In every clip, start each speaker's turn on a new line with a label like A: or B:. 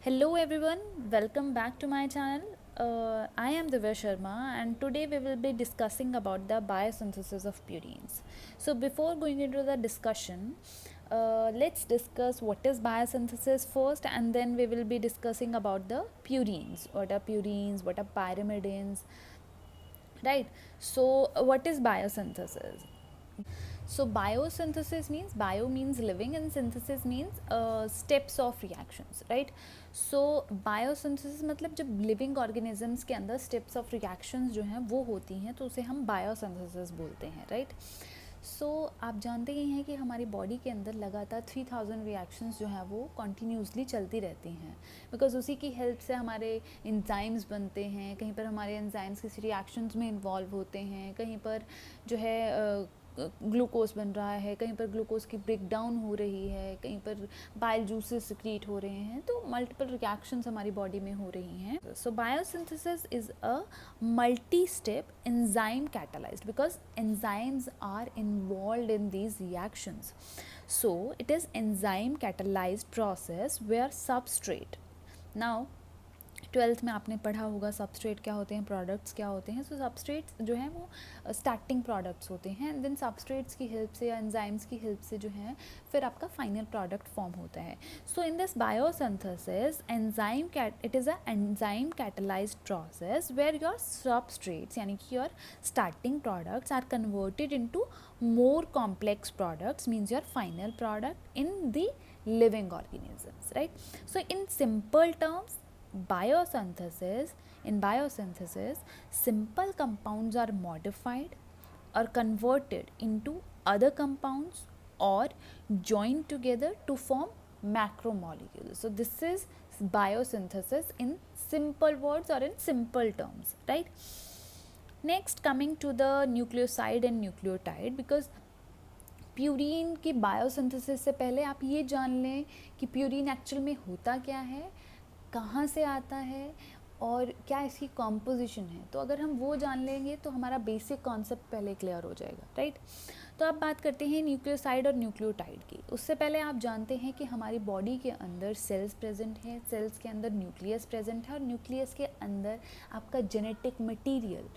A: Hello everyone, welcome back to my channel. I am Divya Sharma and today we will be discussing about the biosynthesis of purines. So before going into the discussion, let's discuss what is biosynthesis first, and then we will be discussing about the purines. What are pyrimidines, right? So what is biosynthesis? So biosynthesis means, bio means living and synthesis means steps of reactions, right? So biosynthesis मतलब जब living organisms के अंदर steps of reactions जो हैं वो होती हैं तो उसे हम biosynthesis बोलते हैं, right? सो आप जानते ही हैं कि हमारी बॉडी के अंदर लगातार 3000 रिएक्शंस जो हैं वो कॉन्टीन्यूसली चलती रहती हैं, बिकॉज उसी की हेल्प से हमारे एंजाइम्स बनते हैं. कहीं पर हमारे एंजाइम्स किसी रिएक्शंस में इन्वॉल्व होते हैं, कहीं पर जो है ग्लूकोज बन रहा है, कहीं पर ग्लूकोज की ब्रेक डाउन हो रही है, कहीं पर बाइल जूसेस सिक्रीट हो रहे हैं. तो मल्टीपल रिएक्शंस हमारी बॉडी में हो रही हैं. So biosynthesis is a multi step enzyme catalysed because enzymes are involved in these reactions. So it is enzyme catalysed process where substrate. Now 12th में आपने पढ़ा होगा सबस्ट्रेट क्या होते हैं, प्रोडक्ट्स क्या होते हैं. सो सबस्ट्रेट्स जो हैं वो स्टार्टिंग प्रोडक्ट्स होते हैं, एंड देन सबस्ट्रेट्स की हेल्प से या एंजाइम्स की हेल्प से जो है फिर आपका फाइनल प्रोडक्ट फॉर्म होता है. So in this biosynthesis it is a enzyme catalysed process where your substrates यानी कि your starting products are converted into more complex products, means your final product in the living organisms, right? So in simple terms, in biosynthesis simple compounds are modified or converted into other compounds or joined together to form macromolecules. So this is biosynthesis in simple words or in simple terms, right? Next, coming to the nucleoside and nucleotide, because purine की biosynthesis से पहले आप ये जान लें कि purine actual में होता क्या है, कहाँ से आता है और क्या इसकी कॉम्पोजिशन है. तो अगर हम वो जान लेंगे तो हमारा बेसिक कॉन्सेप्ट पहले क्लियर हो जाएगा, राइट? तो अब बात करते हैं न्यूक्लियोसाइड और न्यूक्लियोटाइड की. उससे पहले आप जानते हैं कि हमारी बॉडी के अंदर सेल्स प्रेजेंट हैं, सेल्स के अंदर न्यूक्लियस प्रेजेंट है और न्यूक्लियस के अंदर आपका जेनेटिक मटीरियल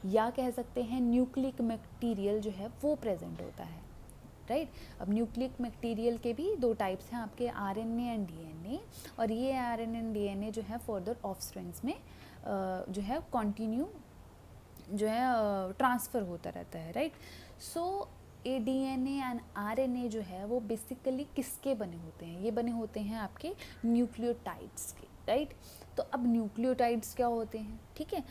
A: या कह सकते हैं न्यूक्लिक मटीरियल जो है वो प्रेजेंट होता है, राइट? अब न्यूक्लिक मटीरियल के भी दो टाइप्स हैं आपके, आरएनए एंड डीएनए. और ये आरएनए एंड डीएनए जो है फर्दर ऑफस्प्रिंग्स में जो है कंटिन्यू जो है ट्रांसफ़र होता रहता है, right? So A DNA and RNA जो है वो बेसिकली किसके बने होते हैं? ये बने होते हैं आपके न्यूक्लियोटाइड्स के, राइट? तो अब न्यूक्लियोटाइड्स क्या होते हैं, ठीक है?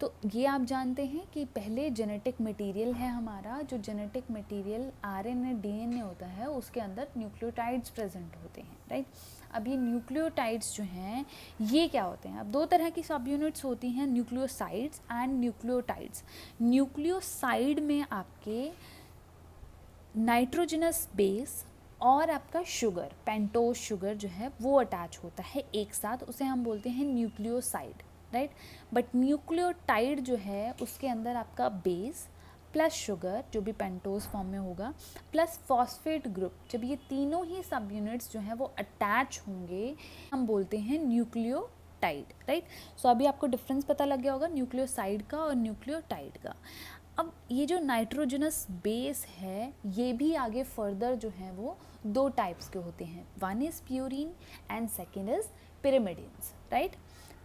A: तो ये आप जानते हैं कि पहले जेनेटिक मटेरियल है हमारा, जो जेनेटिक मटेरियल आरएनए डीएनए होता है उसके अंदर न्यूक्लियोटाइड्स प्रेजेंट होते हैं, राइट? अब ये न्यूक्लियोटाइड्स जो हैं ये क्या होते हैं? अब दो तरह की सब यूनिट्स होती हैं, न्यूक्लियोसाइड्स एंड न्यूक्लियोटाइड्स. न्यूक्लियोसाइड में आपके नाइट्रोजनस बेस और आपका शुगर, पेंटोज शुगर जो है वो अटैच होता है एक साथ, उसे हम बोलते हैं न्यूक्लियोसाइड, राइट? बट न्यूक्लियोटाइड जो है उसके अंदर आपका बेस प्लस शुगर जो भी पेंटोज फॉर्म में होगा प्लस फॉस्फेट ग्रुप, जब ये तीनों ही सब यूनिट्स जो हैं वो अटैच होंगे हम बोलते हैं न्यूक्लियोटाइड, राइट? सो अभी आपको डिफरेंस पता लग गया होगा न्यूक्लियोसाइड का और न्यूक्लियोटाइड का. अब ये जो नाइट्रोजनस बेस है ये भी आगे फर्दर जो है वो दो टाइप्स के होते हैं, one is purine and second is pyrimidines, right?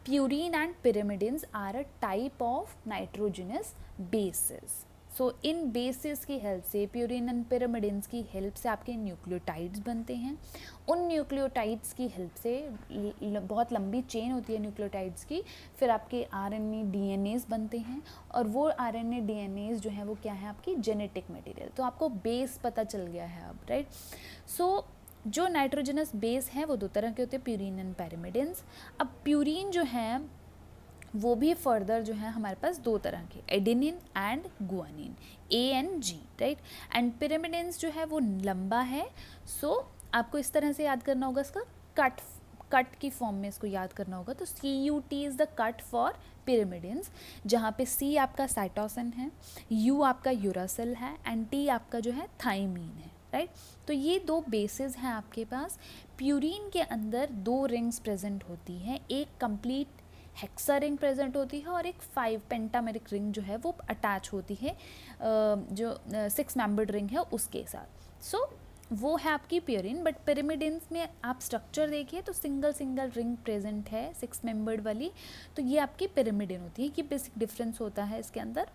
A: Purine and pyrimidines are a type of nitrogenous bases. So in basis की हेल्प से, प्यूरिन एंड pyrimidines की हेल्प से आपके न्यूक्लियोटाइड्स बनते हैं. उन न्यूक्लियोटाइड्स की हेल्प से बहुत लंबी चेन होती है न्यूक्लियोटाइड्स की, फिर आपके आरएनए डीएनएस बनते हैं और वो आरएनए डीएनएस जो है वो क्या है आपकी जेनेटिक मटेरियल. तो आपको बेस पता चल गया है अब, राइट? सो जो नाइट्रोजनस बेस हैं वो दो तरह के होते हैं, प्यूरिन एंड pyrimidines. अब प्यूरिन जो है वो भी फर्दर जो है हमारे पास दो तरह के, adenine and guanine, ANG, right? And pyrimidines जो है वो लंबा है. सो आपको इस तरह से याद करना होगा, इसका कट की फॉर्म में इसको याद करना होगा. तो CUT is the cut for pyrimidines, जहाँ पे C आपका साइटोसिन है, U आपका यूरासिल है एंड T आपका जो है थाइमीन है, राइट। तो ये दो बेसेस हैं आपके पास। प्यूरीन के अंदर दो रिंग्स प्रेजेंट होती हैं, एक कंप्लीट हेक्सा रिंग प्रेजेंट होती है और एक 5 पेंटामेरिक रिंग जो है वो अटैच होती है जो 6 मेंबर्ड रिंग है उसके साथ। सो वो है आपकी प्यूरीन। बट पिरामिडिन्स में आप स्ट्रक्चर देखिए तो सिंगल सिंगल रिंग प्रेजेंट है 6 मेंबर्ड वाली, तो ये आपकी पिरामिडिन होती है। ये बेसिक डिफरेंस होता है इसके अंदर।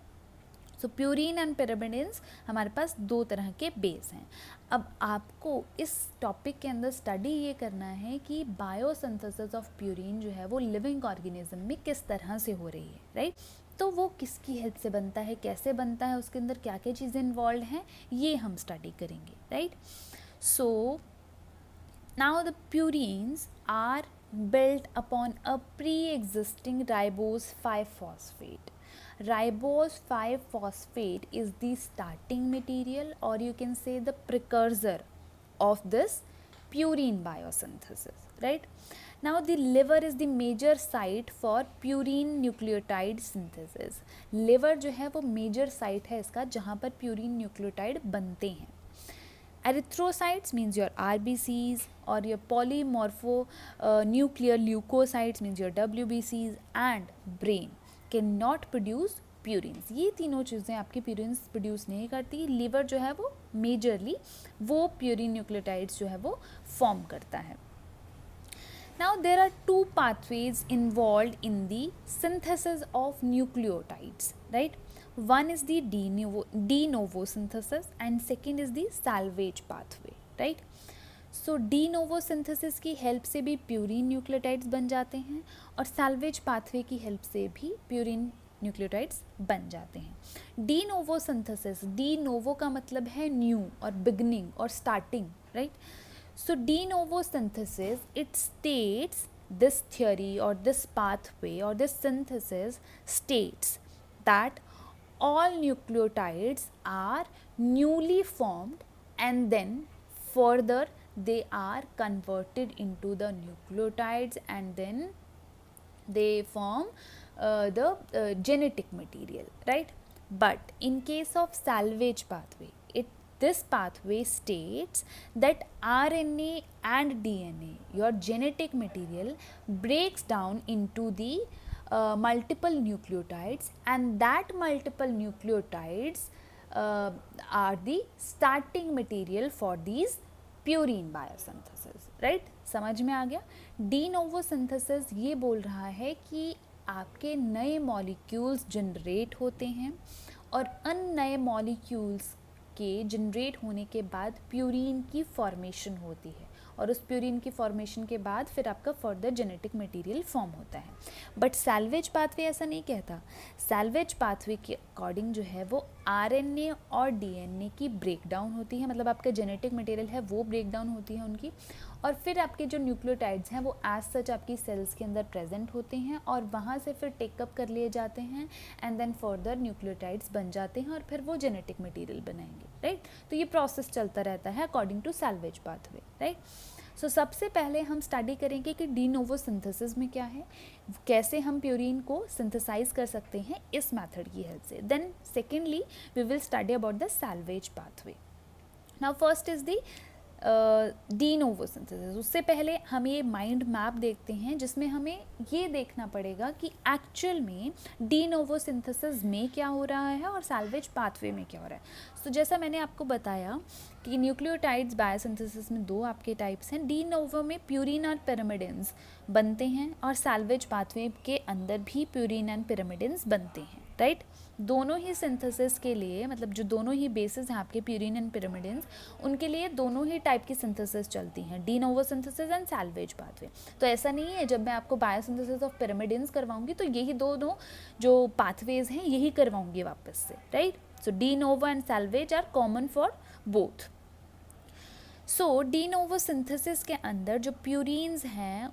A: सो प्यूरीन एंड पिरामिडिन्स हमारे पास दो तरह के बेस हैं। अब आपको इस टॉपिक के अंदर स्टडी ये करना है कि बायोसिंथेसिस ऑफ प्यूरीन जो है वो लिविंग ऑर्गेनिज्म में किस तरह से हो रही है, राइट। तो वो किसकी हेल्प से बनता है, कैसे बनता है, उसके अंदर क्या क्या चीज़ें इन्वॉल्व हैं, ये हम स्टडी करेंगे, right. So now the purines are built upon a pre-existing ribose 5-phosphate. Ribose 5-phosphate is the starting material, or you can say the precursor of this purine biosynthesis, right? Now the liver is the major site for purine nucleotide synthesis. liver जो है वो major site है इसका जहाँ पर purine nucleotide बनते हैं। Erythrocytes means your RBCs, or your polymorphonuclear leukocytes means your WBCs, and brain cannot produce purines. ये तीनों चीज़ें आपकी purines प्रोड्यूस नहीं करती। लिवर जो है वो मेजरली वो प्यूरिन न्यूक्लियोटाइड्स जो है वो फॉर्म करता है। Now there are two pathways involved in the synthesis of nucleotides, right? One is the de novo synthesis and second is the salvage pathway, right? So de novo synthesis की help से भी purine nucleotides बन जाते हैं और salvage pathway की help से भी प्यूरिन न्यूक्लियोटाइड्स बन जाते हैं। de novo synthesis, de novo का मतलब है न्यू और बिगनिंग और starting, right. So de novo synthesis, it states this theory or this pathway or this synthesis states that all nucleotides are newly formed and then further they are converted into the nucleotides and then they form the genetic material, right? But in case of salvage pathway, this pathway states that RNA and DNA, your genetic material, breaks down into the multiple nucleotides, and that multiple nucleotides are the starting material for these purine biosynthesis, right. समझ में आ गया। D novo synthesis ये बोल रहा है कि आपके नए मॉलिक्यूल्स जनरेट होते हैं और अन नए मॉलिक्यूल्स के जनरेट होने के बाद प्यूरीन की फॉर्मेशन होती है और उस प्यूरीन की फॉर्मेशन के बाद फिर आपका फर्दर जेनेटिक मटेरियल फॉर्म होता है। बट सैल्वेज पाथवे ऐसा नहीं कहता। सैल्वेज पाथवे के अकॉर्डिंग जो है वो आरएनए और डीएनए की ब्रेकडाउन होती है, मतलब आपका जेनेटिक मटेरियल है वो ब्रेकडाउन होती है उनकी, और फिर आपके जो न्यूक्लियोटाइड्स हैं वो एज सच आपकी सेल्स के अंदर प्रेजेंट होते हैं और वहाँ से फिर टेकअप कर लिए जाते हैं एंड देन फर्दर न्यूक्लियोटाइड्स बन जाते हैं और फिर वो जेनेटिक मटेरियल बनाएंगे, राइट। तो ये प्रोसेस चलता रहता है according to salvage pathway, right. So सबसे पहले हम स्टडी करेंगे कि डी नोवो सिंथेसिस में क्या है, कैसे हम प्यूरीन को सिंथेसाइज कर सकते हैं इस मेथड की हेल्प से। Then secondly we will study about the salvage pathway. Now first is the de novo synthesis. उससे पहले हम ये माइंड मैप देखते हैं जिसमें हमें ये देखना पड़ेगा कि एक्चुअल में डी नोवो सिंथेसिस में क्या हो रहा है और सैल्वेज पाथवे में क्या हो रहा है। तो जैसा मैंने आपको बताया कि न्यूक्लियोटाइड्स बायोसिंथेसिस में दो आपके टाइप्स हैं। डी नोवो में प्यूरिन और पिरामिडिन्स बनते हैं और सैल्वेज पाथवे के अंदर भी प्यूरिन एंड पिरामिडिन्स बनते हैं, राइट। दोनों ही सिंथेसिस के लिए, मतलब जो दोनों ही बेसिस हैं आपके प्यूरिन एंड पिरामिडिन्स, उनके लिए दोनों ही टाइप की सिंथेसिस चलती हैं, D novo synthesis and salvage pathway. तो ऐसा नहीं है जब मैं आपको बायोसिंथेसिस ऑफ पिरामिडिन्स करवाऊंगी तो यही दोनों जो पाथवेज हैं यही करवाऊंगी वापस से, right. So de novo and salvage are common for both. So de novo synthesis के अंदर जो प्यूरीन्स हैं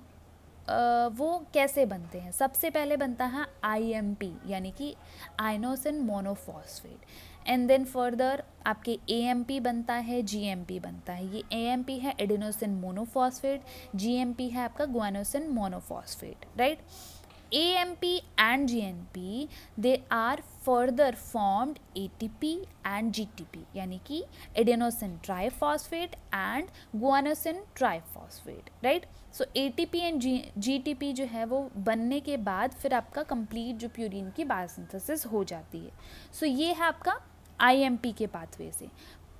A: वो कैसे बनते हैं। सबसे पहले बनता है IMP यानी कि inosine monophosphate, and then further आपके AMP बनता है, GMP बनता है। ये AMP है एडेनोसिन मोनोफॉस्फेट, GMP है आपका guanosine monophosphate, right. AMP and GNP they are further formed ATP and GTP, यानी कि adenosine triphosphate and guanosine triphosphate, right? So ATP and GTP जो है वो बनने के बाद फिर आपका कंप्लीट जो प्यूरिन की बायोसिंथेसिस हो जाती है. सो ये है आपका IMP के पाथवे से.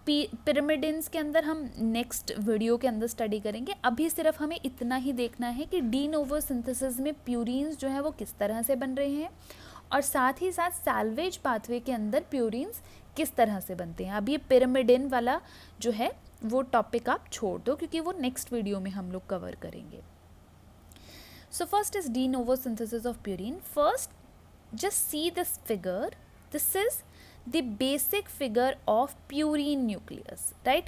A: पिरामिडिन्स के अंदर हम नेक्स्ट वीडियो के अंदर स्टडी करेंगे. अभी सिर्फ हमें इतना ही देखना है कि डी नोवो सिंथेसिस में प्यूरिन्स जो है वो किस तरह से बन रहे हैं और साथ ही साथ सैल्वेज पाथवे के अंदर प्यूरिन्स किस तरह से बनते हैं. अब ये पिरामिडिन वाला जो है वो टॉपिक आप छोड़ दो क्योंकि वो नेक्स्ट वीडियो में हम लोग कवर करेंगे. So first is D novo synthesis of purine. First just see this figure. This is the basic figure of purine nucleus, right?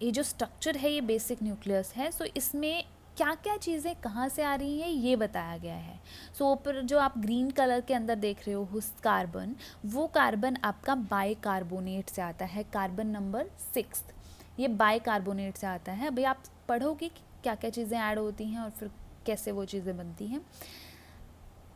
A: ये जो स्ट्रक्चर है ये बेसिक न्यूक्लियस है. सो इसमें क्या क्या चीज़ें कहाँ से आ रही हैं ये बताया गया है. सो ऊपर जो आप ग्रीन कलर के अंदर देख रहे हो कार्बन, वो कार्बन आपका बाइकार्बोनेट से आता है. कार्बन नंबर 6 ये बाइकार्बोनेट से आता है. अभी आप पढ़ोगे कि क्या क्या चीज़ें ऐड होती हैं और फिर कैसे वो चीज़ें बनती हैं.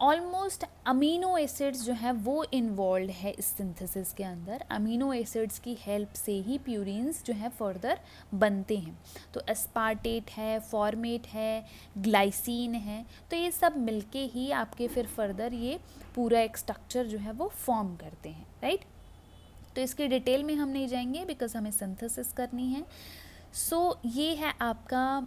A: ऑलमोस्ट अमीनो एसिड्स जो है वो इन्वॉल्व है इस सिंथेसिस के अंदर. अमीनो एसिड्स की हेल्प से ही प्यूरिन्स जो है फर्दर बनते हैं. तो एस्पार्टेट है, फॉर्मेट है, ग्लाइसिन है, तो ये सब मिलके ही आपके फिर फर्दर ये पूरा एक स्ट्रक्चर जो है वो फॉर्म करते हैं, राइट? तो इसकी डिटेल में हम नहीं जाएंगे बिकॉज हमें सिंथेसिस करनी है. सो ये है आपका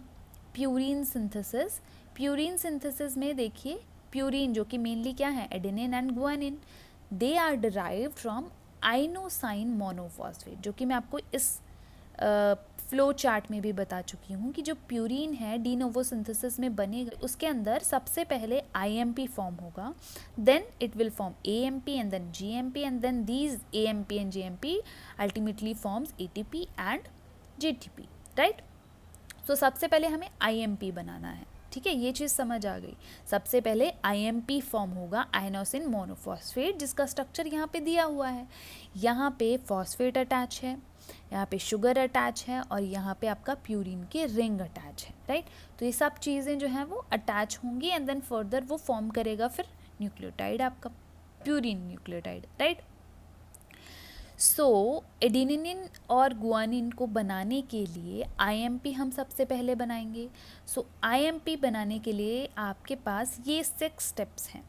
A: प्यूरिन सिंथेसिस. प्यूरिन सिंथेसिस में देखिए प्यूरिन जो कि मेनली क्या है, adenine and guanine, they are derived from inosine monophosphate, जो कि मैं आपको इस फ्लो चार्ट में भी बता चुकी हूँ कि जो प्यूरिन है डी नोवो सिंथेसिस में बनेगा उसके अंदर सबसे पहले IMP फॉर्म होगा, then it will form AMP and then GMP and then these AMP and GMP ultimately forms ATP and GTP, right? तो सबसे पहले हमें IMP बनाना है, ठीक है? ये चीज़ समझ आ गई. सबसे पहले IMP फॉर्म होगा, आइनोसिन मोनोफॉस्फेट, जिसका स्ट्रक्चर यहाँ पे दिया हुआ है. यहाँ पे फॉस्फेट अटैच है, यहाँ पे शुगर अटैच है और यहाँ पे आपका प्यूरिन के रिंग अटैच है, राइट? तो ये सब चीज़ें जो हैं वो अटैच होंगी एंड देन फर्दर वो फॉर्म करेगा फिर न्यूक्लियोटाइड, आपका प्यूरिन न्यूक्लियोटाइड, राइट? सो एडेनिन और गुआनिन को बनाने के लिए IMP हम सबसे पहले बनाएंगे. सो IMP बनाने के लिए आपके पास ये 6 स्टेप्स हैं.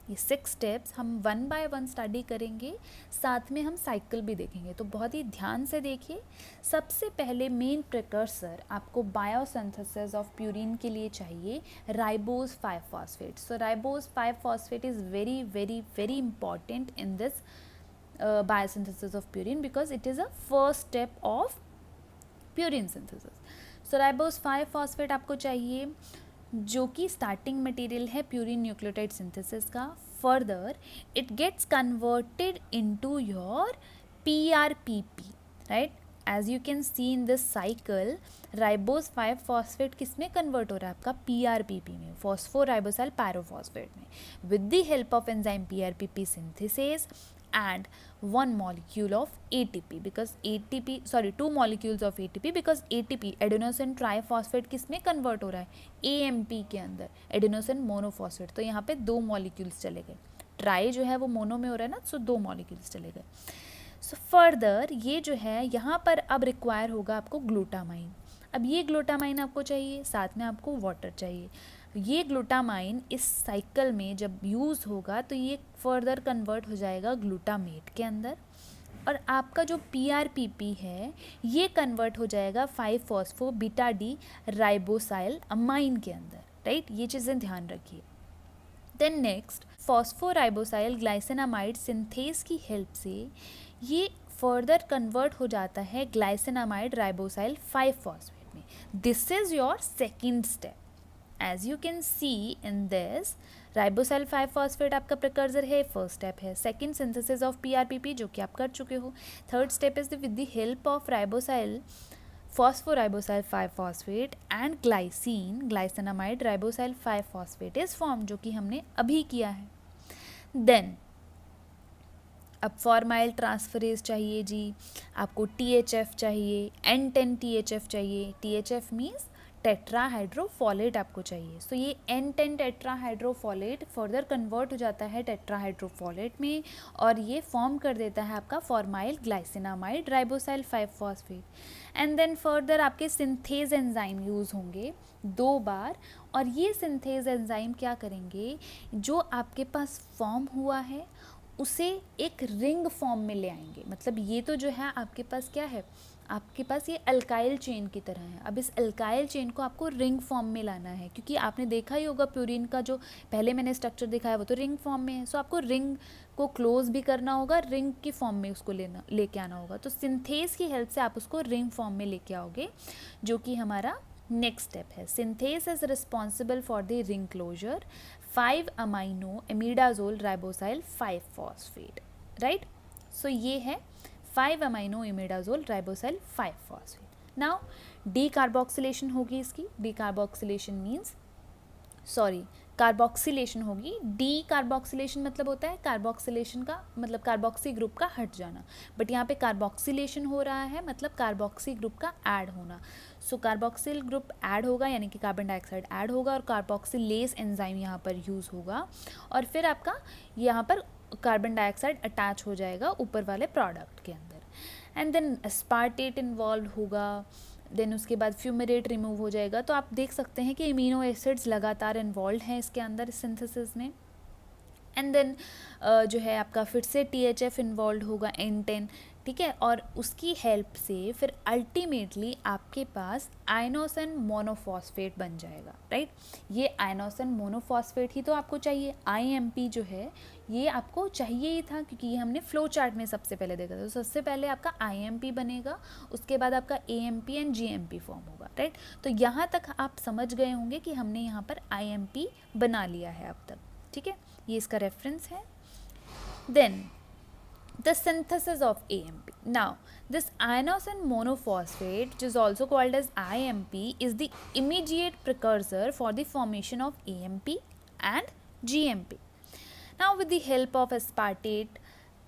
A: ये 6 स्टेप्स हम 1 बाय 1 स्टडी करेंगे, साथ में हम साइकिल भी देखेंगे. तो बहुत ही ध्यान से देखिए. सबसे पहले मेन प्रिकर्सर आपको बायोसिंथेसिस ऑफ प्यूरिन के लिए चाहिए ribose 5 phosphate. So ribose 5 phosphate is very very very important in this biosynthesis of purine because it is a first step of purine synthesis. So ribose 5 phosphate आपको चाहिए जो कि starting material है purine nucleotide synthesis का. Further it gets converted into your PRPP, right? As you can see in this cycle ribose 5 phosphate किस में convert हो रहा है, आपका PRPP में, फॉस्फोराइबोसाइल पैरोफॉस्फेट में, with the help of enzyme PRPP synthesis and 1 molecule of ATP because ATP 2 molecules of ATP because ATP adenosine triphosphate किस में कन्वर्ट हो रहा है, AMP के अंदर, एडेनोसिन मोनोफॉस्फेट. तो यहाँ पे 2 मॉलिक्यूल्स चले गए. ट्राई जो है वो मोनो में हो रहा है ना, सो 2 मॉलिक्यूल्स चले गए. सो फर्दर ये जो है यहाँ पर अब रिक्वायर होगा आपको ग्लूटामाइन. अब ये ग्लूटामाइन आपको चाहिए, साथ में आपको वाटर चाहिए. ये ग्लूटामाइन इस साइकिल में जब यूज़ होगा तो ये फर्दर कन्वर्ट हो जाएगा ग्लूटामेट के अंदर और आपका जो PRPP है ये कन्वर्ट हो जाएगा 5 फॉस्फो बीटा डी राइबोसाइल अमाइन के अंदर, राइट? ये चीज़ें ध्यान रखिए. देन नेक्स्ट फॉस्फोराइबोसाइल ग्लाइसिनामाइड सिंथेस की हेल्प से ये फर्दर कन्वर्ट हो जाता है ग्लाइसिनामाइड राइबोसाइल 5 फॉस्फेट में. This is your second step. As you can see in this, राइबोसाइल 5 phosphate आपका प्रिकर्सर है, फर्स्ट स्टेप है. सेकंड सिंथेसिस ऑफ PRPP जो कि आप कर चुके हो. Third step is with the help of ribosyl phosphoribosyl 5 phosphate and glycinamide ribosyl 5 phosphate is form, जो कि हमने अभी किया है. देन अब फॉर्माइल ट्रांसफरेज चाहिए जी, आपको THF चाहिए, N10 THF चाहिए. THF मीन्स टेट्राहाइड्रोफोलेट आपको चाहिए। सो ये N10 टेट्राहाइड्रोफोलेट फर्दर कन्वर्ट हो जाता है टेट्राहाइड्रोफोलेट में और ये फॉर्म कर देता है आपका formyl glycinamide ribosyl 5 phosphate. And then further आपके सिंथेज एंजाइम यूज़ होंगे 2 बार, और ये सिंथेज एंजाइम क्या करेंगे, जो आपके पास फॉर्म हुआ है उसे एक रिंग फॉर्म में ले आएंगे। मतलब ये तो जो है आपके पास क्या है, आपके पास ये अल्काइल चेन की तरह है। अब इस अल्काइल चेन को आपको रिंग फॉर्म में लाना है, क्योंकि आपने देखा ही होगा प्यूरिन का जो पहले मैंने स्ट्रक्चर दिखाया वो तो रिंग फॉर्म में है। सो आपको रिंग को क्लोज भी करना होगा, रिंग की फॉर्म में उसको लेके आना होगा। तो सिंथेज की हेल्प से आप उसको रिंग फॉर्म में लेके आओगे, जो कि हमारा नेक्स्ट स्टेप है। Synthase is responsible for the ring closure 5 amino imidazole ribosyl 5 phosphate, right. So ये है 5 amino imidazole ribosyl 5 phosphate. Now decarboxylation होगी इसकी। डीकार्बोक्सिलेशन मीन्स कार्बोक्सिलेशन होगी। डी कार्बोक्सिलेशन मतलब होता है कार्बोक्सिलेशन का मतलब कार्बोक्सी ग्रुप का हट जाना, बट यहाँ पे कार्बोक्सिलेशन हो रहा है मतलब कार्बोक्सी ग्रुप का ऐड होना। सो कार्बोक्सिल ग्रुप ऐड होगा यानी कि कार्बन डाइऑक्साइड ऐड होगा और कार्बोक्सिलेज एंजाइम यहाँ पर यूज़ होगा, और फिर आपका यहाँ पर कार्बन डाइऑक्साइड अटैच हो जाएगा ऊपर वाले प्रोडक्ट के अंदर। एंड देन एस्पार्टेट इन्वॉल्व होगा, देन उसके बाद फ्यूमेरेट रिमूव हो जाएगा। तो आप देख सकते हैं कि इम्यूनो एसिड्स लगातार इन्वॉल्व हैं इसके अंदर सिंथेसिस में। एंड देन जो है आपका फिर से THF इन्वॉल्व होगा N10, ठीक है, और उसकी हेल्प से फिर अल्टीमेटली आपके पास आइनोसिन मोनोफॉस्फेट बन जाएगा, राइट। ये आइनोसिन मोनोफॉस्फेट ही तो आपको चाहिए। IMP जो है ये आपको चाहिए ही था, क्योंकि ये हमने फ्लो चार्ट में सबसे पहले देखा था। तो सबसे पहले आपका IMP बनेगा, उसके बाद आपका AMP एंड GMP फॉर्म होगा, राइट। तो यहाँ तक आप समझ गए होंगे कि हमने यहाँ पर IMP बना लिया है अब तक, ठीक है, ये इसका रेफरेंस है। Then the synthesis of AMP. Now, this inosine monophosphate, which is also called as IMP, is the immediate precursor for the formation of AMP and GMP. Now, with the help of aspartate,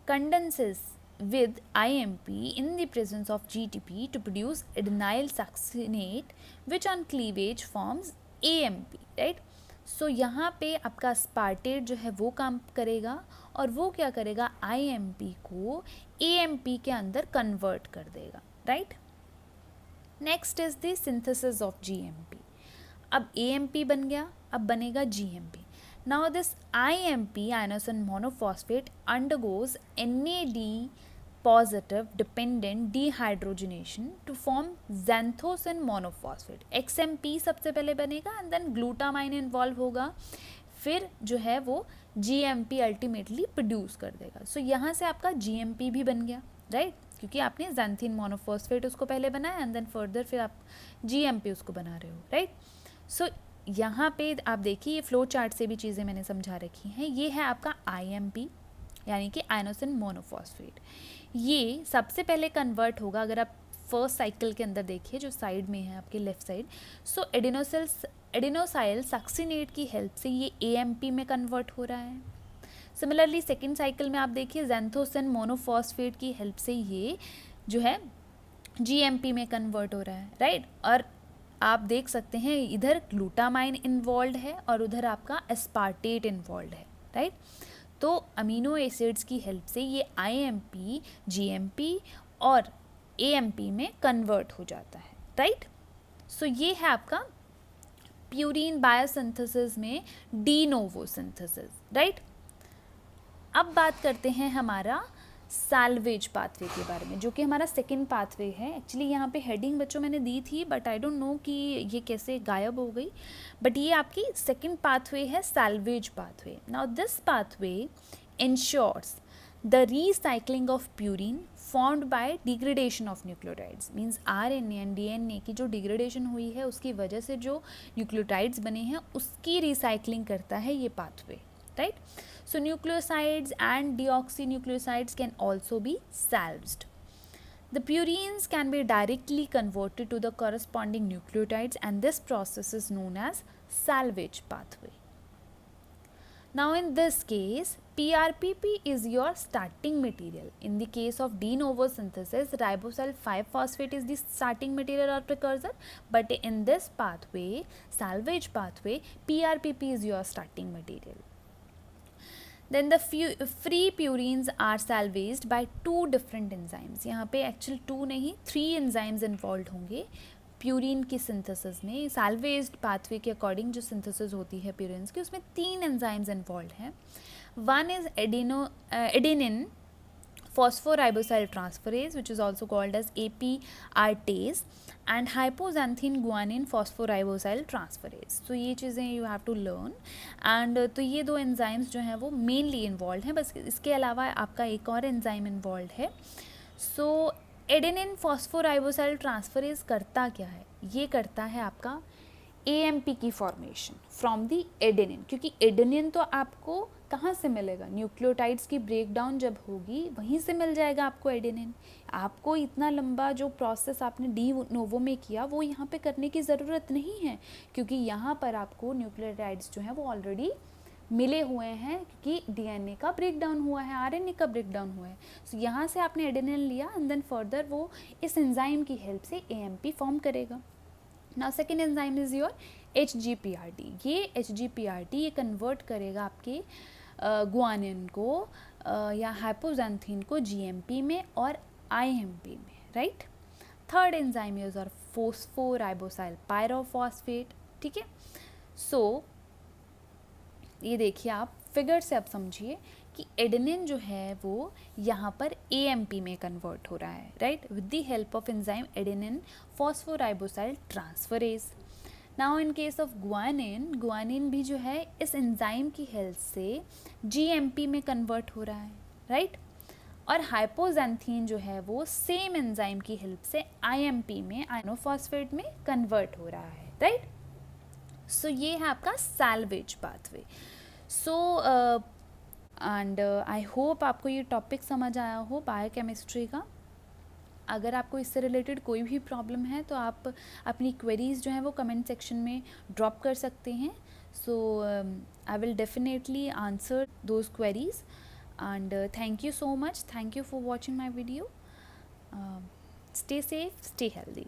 A: condenses with IMP in the presence of GTP to produce adenyl succinate, which on cleavage forms AMP, right? सो यहाँ पे आपका स्पार्टेट जो है वो काम करेगा और वो क्या करेगा, IMP को AMP के अंदर कन्वर्ट कर देगा, right. Next is the synthesis of GMP। अब AMP बन गया, अब बनेगा GMP। Now this IMP inosine monophosphate undergoes NAD positive dependent dehydrogenation to form xanthosin monophosphate। XMP सबसे पहले बनेगा एंड देन ग्लूटामाइन इन्वॉल्व होगा, फिर जो है वो GMP अल्टीमेटली प्रोड्यूस कर देगा। सो यहाँ से आपका GMP भी बन गया, राइट, क्योंकि आपने xanthine मोनोफॉस्फेट उसको पहले बनाया एंड देन फर्दर फिर आप GMP उसको बना रहे हो, राइट। सो यहाँ पे आप देखिए ये फ्लो चार्ट से भी चीज़ें मैंने समझा रखी हैं। ये है आपका IMP यानी कि आइनोसिन मोनोफॉस्फेट। ये सबसे पहले कन्वर्ट होगा, अगर आप फर्स्ट साइकिल के अंदर देखिए जो साइड में है आपके लेफ्ट साइड, सो एडिनोसाइल सक्सिनेट की हेल्प से ये AMP में कन्वर्ट हो रहा है। सिमिलरली सेकेंड साइकिल में आप देखिए xanthosine मोनोफॉस्फेट की हेल्प से ये जो है GMP में कन्वर्ट हो रहा है, राइट। और आप देख सकते हैं इधर ग्लूटामाइन इन्वॉल्व है और उधर आपका एस्पार्टेट इन्वॉल्व है, राइट। तो अमीनो एसिड्स की हेल्प से ये IMP, GMP और AMP में कन्वर्ट हो जाता है, राइट। सो ये है आपका प्यूरीन बायोसिंथेसिस में डी नोवो सिंथेसिस, राइट। अब बात करते हैं हमारा सैल्वेज पाथवे के बारे में, जो कि हमारा सेकेंड पाथवे है। एक्चुअली यहाँ पे हेडिंग बच्चों मैंने दी थी, बट आई डोंट नो कि ये कैसे गायब हो गई, बट ये आपकी सेकेंड पाथवे है salvage pathway. Now this pathway ensures the recycling of purine formed by degradation of nucleotides, means RNA and DNA की जो degradation हुई है उसकी वजह से जो nucleotides बने हैं उसकी recycling करता है ये pathway, right? So nucleosides and deoxynucleosides can also be salvaged. The purines can be directly converted to the corresponding nucleotides and this process is known as salvage pathway. Now in this case PRPP is your starting material. In the case of de novo synthesis, ribosyl 5-phosphate is the starting material or precursor, but in this pathway, salvage pathway, PRPP is your starting material. Then the free purines are salvaged by 2 different enzymes. यहाँ पे actual 2 नहीं 3 enzymes involved होंगे purine की synthesis में. salvaged pathway के according जो synthesis होती है प्यूरिन्स की, उसमें 3 enzymes involved हैं. One is adenine phosphoribosyl transferase, which is also called as APRTase, and hypoxanthine guanine phosphoribosyl transferase. So ये चीज़ें you have to learn. and तो ये 2 enzymes जो हैं वो mainly involved हैं. बस इसके अलावा आपका एक और enzyme involved है. So एडेनिन फॉस्फोराइबोसाइल ट्रांसफरेज करता क्या है? ये करता है आपका AMP की फॉर्मेशन फ्रॉम दी एडेनिन, क्योंकि एडेनिन तो आपको कहाँ से मिलेगा? न्यूक्लियोटाइड्स की ब्रेकडाउन जब होगी वहीं से मिल जाएगा आपको एडेनिन. आपको इतना लंबा जो प्रोसेस आपने डी नोवो में किया वो यहाँ पे करने की ज़रूरत नहीं है, क्योंकि यहाँ पर आपको न्यूक्लियोटाइड्स जो हैं वो ऑलरेडी मिले हुए हैं, क्योंकि डीएनए का ब्रेकडाउन हुआ है, आरएनए का ब्रेकडाउन हुआ है. सो यहाँ से आपने एडेनिन लिया एंड देन फर्दर वो इस एंजाइम की हेल्प से AMP फॉर्म करेगा. Now second enzyme is your HGPRT. ये HGPRT ये कन्वर्ट करेगा आपके गुआनिन को या हाइपोजैंथीन को GMP में और IMP में, राइट. थर्ड एंजाइम इज और फोस्फोराइबोसाइल पायरोफॉस्फेट. ठीक है. सो ये देखिए आप फिगर से अब समझिए कि एडेनिन जो है वो यहाँ पर AMP में कन्वर्ट हो रहा है, right, with the help of enzyme adenine phosphoribosyl transferase. Now in case of guanine भी जो है इस एंजाइम की हेल्प से GMP में कन्वर्ट हो रहा है, राइट. और हाइपोजैंथीन जो है वो सेम एंजाइम की हेल्प से IMP में आयनोफॉस्फेट में कन्वर्ट हो रहा है, राइट. सो ये है आपका salvage pathway. So and I hope आपको ये टॉपिक समझ आया हो बायोकेमिस्ट्री का. अगर आपको इससे रिलेटेड कोई भी प्रॉब्लम है तो आप अपनी क्वेरीज जो हैं वो कमेंट सेक्शन में ड्रॉप कर सकते हैं. So I will definitely answer those queries and thank you so much. Thank you for watching my video. Stay safe, stay healthy.